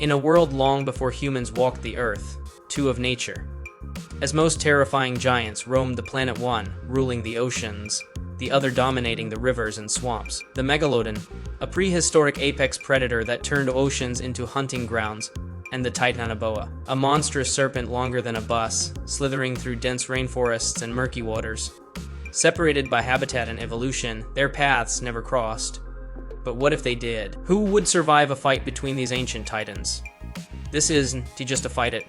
In a world long before humans walked the earth, two of nature. As most terrifying giants roamed the planet, one ruling the oceans, the other dominating the rivers and swamps. The Megalodon, a prehistoric apex predator that turned oceans into hunting grounds, and the Titanoboa, a monstrous serpent longer than a bus, slithering through dense rainforests and murky waters. Separated by habitat and evolution, their paths never crossed. But what if they did? Who would survive a fight between these ancient titans? This isn't just a fight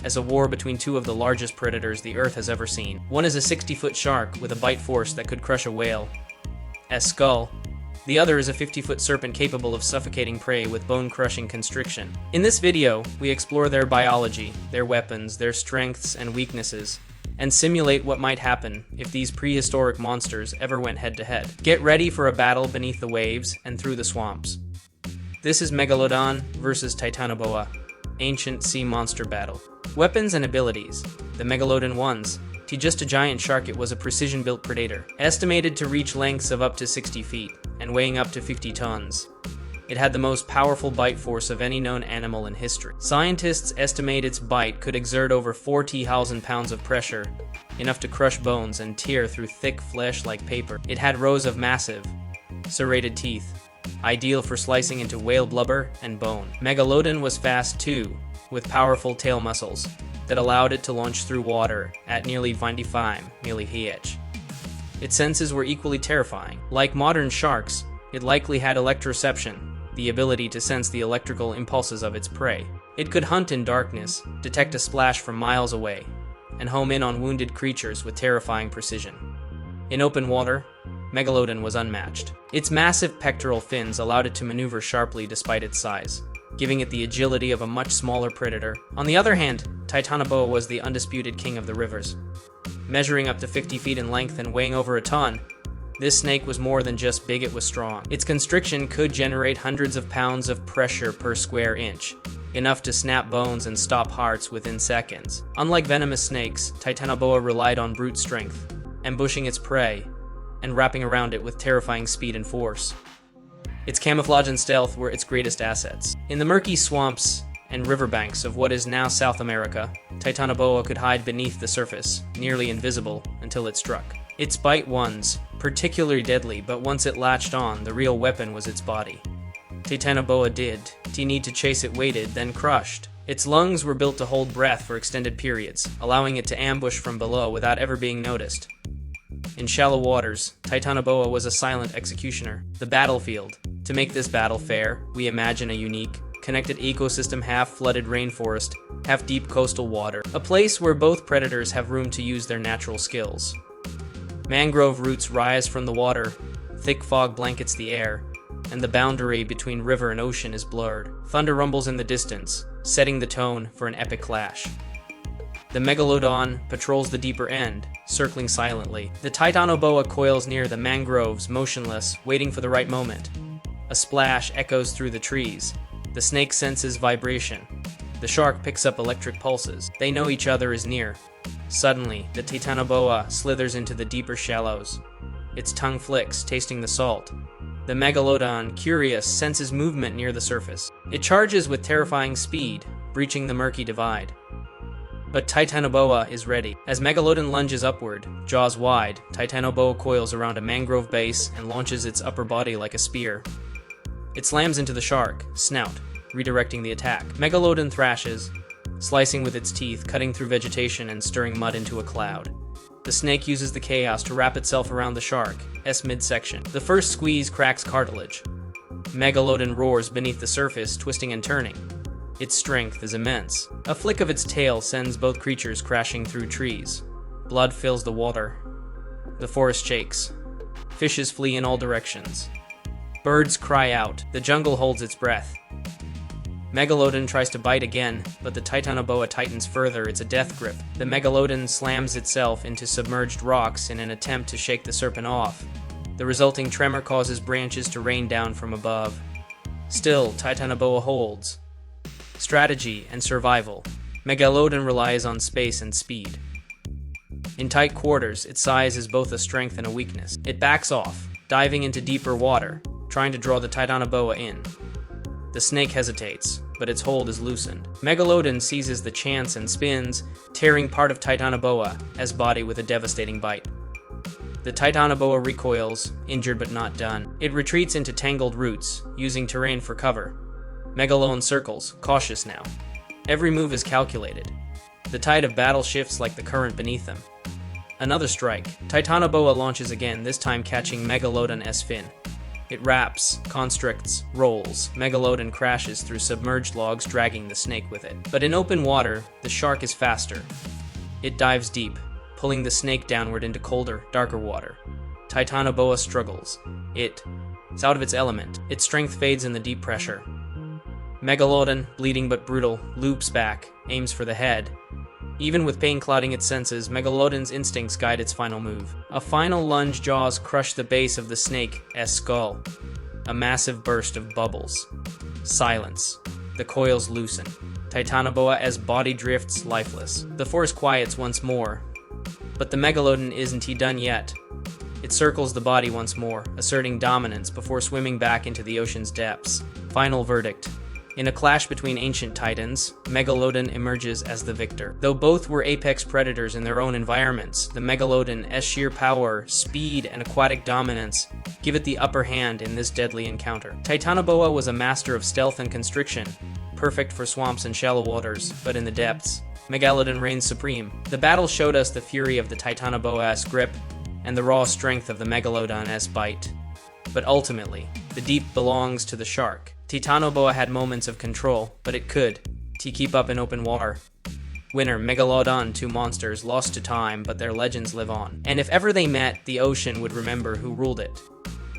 as a war between two of the largest predators the Earth has ever seen. One is a 60-foot shark with a bite force that could crush a whale's skull. The other is a 50-foot serpent capable of suffocating prey with bone-crushing constriction. In this video, we explore their biology, their weapons, their strengths and weaknesses, and simulate what might happen if these prehistoric monsters ever went head-to-head. Get ready for a battle beneath the waves and through the swamps. This is Megalodon versus Titanoboa, ancient sea monster battle. Weapons and abilities. The Megalodon ones. Just a giant shark, it was a precision-built predator, estimated to reach lengths of up to 60 feet and weighing up to 50 tons. It had the most powerful bite force of any known animal in history. Scientists estimate its bite could exert over 40,000 pounds of pressure, enough to crush bones and tear through thick flesh like paper. It had rows of massive, serrated teeth, ideal for slicing into whale blubber and bone. Megalodon was fast too, with powerful tail muscles that allowed it to launch through water at nearly 25 mph. Its senses were equally terrifying. Like modern sharks, it likely had electroception, the ability to sense the electrical impulses of its prey. It could hunt in darkness, detect a splash from miles away, and home in on wounded creatures with terrifying precision. In open water, Megalodon was unmatched. Its massive pectoral fins allowed it to maneuver sharply despite its size, giving it the agility of a much smaller predator. On the other hand, Titanoboa was the undisputed king of the rivers. Measuring up to 50 feet in length and weighing over a ton, this snake was more than just big, it was strong. Its constriction could generate hundreds of pounds of pressure per square inch, enough to snap bones and stop hearts within seconds. Unlike venomous snakes, Titanoboa relied on brute strength, ambushing its prey and wrapping around it with terrifying speed and force. Its camouflage and stealth were its greatest assets. In the murky swamps and riverbanks of what is now South America, Titanoboa could hide beneath the surface, nearly invisible, until it struck. Its bite was particularly deadly, but once it latched on, the real weapon was its body. Titanoboa did need to chase it weighted, then crushed. Its lungs were built to hold breath for extended periods, allowing it to ambush from below without ever being noticed. In shallow waters, Titanoboa was a silent executioner. The battlefield. To make this battle fair, we imagine a unique, connected ecosystem, half-flooded rainforest, half-deep coastal water, a place where both predators have room to use their natural skills. Mangrove roots rise from the water, thick fog blankets the air, and the boundary between river and ocean is blurred. Thunder rumbles in the distance, setting the tone for an epic clash. The Megalodon patrols the deeper end, circling silently. The Titanoboa coils near the mangroves, motionless, waiting for the right moment. A splash echoes through the trees. The snake senses vibration. The shark picks up electric pulses. They know each other is near. Suddenly, the Titanoboa slithers into the deeper shallows. Its tongue flicks, tasting the salt. The Megalodon, curious, senses movement near the surface. It charges with terrifying speed, breaching the murky divide. But Titanoboa is ready. As Megalodon lunges upward, jaws wide, Titanoboa coils around a mangrove base and launches its upper body like a spear. It slams into the shark, snout, redirecting the attack. Megalodon thrashes, slicing with its teeth, cutting through vegetation and stirring mud into a cloud. The snake uses the chaos to wrap itself around the shark's midsection. The first squeeze cracks cartilage. Megalodon roars beneath the surface, twisting and turning. Its strength is immense. A flick of its tail sends both creatures crashing through trees. Blood fills the water. The forest shakes. Fishes flee in all directions. Birds cry out. The jungle holds its breath. Megalodon tries to bite again, but the Titanoboa tightens further. It's a death grip. The Megalodon slams itself into submerged rocks in an attempt to shake the serpent off. The resulting tremor causes branches to rain down from above. Still, Titanoboa holds. Strategy and survival. Megalodon relies on space and speed. In tight quarters, its size is both a strength and a weakness. It backs off, diving into deeper water, trying to draw the Titanoboa in. The snake hesitates, but its hold is loosened. Megalodon seizes the chance and spins, tearing part of Titanoboa as body with a devastating bite. The Titanoboa recoils, injured but not done. It retreats into tangled roots, using terrain for cover. Megalodon circles, cautious now. Every move is calculated. The tide of battle shifts like the current beneath them. Another strike. Titanoboa launches again, this time catching Megalodon's fin. It wraps, constricts, rolls. Megalodon crashes through submerged logs, dragging the snake with it. But in open water, the shark is faster. It dives deep, pulling the snake downward into colder, darker water. Titanoboa struggles. It's out of its element. Its strength fades in the deep pressure. Megalodon, bleeding but brutal, loops back, aims for the head. Even with pain clouding its senses, Megalodon's instincts guide its final move. A final lunge, jaws crush the base of the snake's skull. A massive burst of bubbles. Silence. The coils loosen. Titanoboa's body drifts lifeless. The force quiets once more. But the Megalodon isn't done yet. It circles the body once more, asserting dominance before swimming back into the ocean's depths. Final verdict. In a clash between ancient titans, Megalodon emerges as the victor. Though both were apex predators in their own environments, the Megalodon's sheer power, speed, and aquatic dominance give it the upper hand in this deadly encounter. Titanoboa was a master of stealth and constriction, perfect for swamps and shallow waters, but in the depths, Megalodon reigns supreme. The battle showed us the fury of the Titanoboa's grip and the raw strength of the Megalodon's bite. But ultimately, the deep belongs to the shark. Titanoboa had moments of control, but it could keep up in open water. Winner, Megalodon, two monsters lost to time, but their legends live on. And if ever they met, the ocean would remember who ruled it.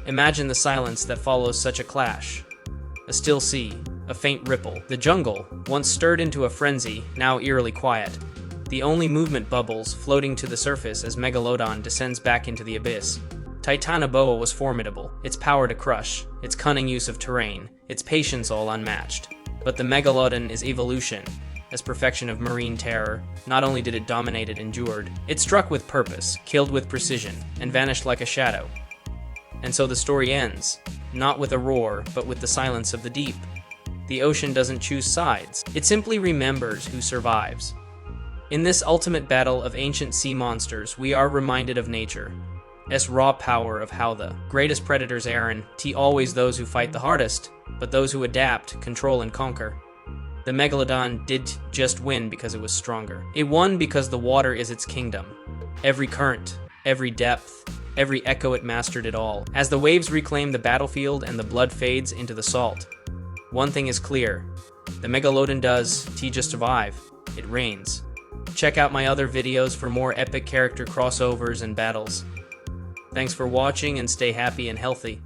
Imagine the silence that follows such a clash. A still sea, a faint ripple. The jungle, once stirred into a frenzy, now eerily quiet. The only movement bubbles floating to the surface as Megalodon descends back into the abyss. Titanoboa was formidable, its power to crush, its cunning use of terrain, its patience all unmatched. But the Megalodon is evolution, as perfection of marine terror. Not only did it dominate, it endured. It struck with purpose, killed with precision, and vanished like a shadow. And so the story ends, not with a roar, but with the silence of the deep. The ocean doesn't choose sides, it simply remembers who survives. In this ultimate battle of ancient sea monsters, we are reminded of nature. Raw power of how the greatest predators always those who fight the hardest, but those who adapt, control, and conquer. The Megalodon did just win because it was stronger. It won because the water is its kingdom. Every current, every depth, every echo, it mastered it all. As the waves reclaim the battlefield and the blood fades into the salt, one thing is clear. The Megalodon does just survive. It reigns. Check out my other videos for more epic character crossovers and battles. Thanks for watching and stay happy and healthy.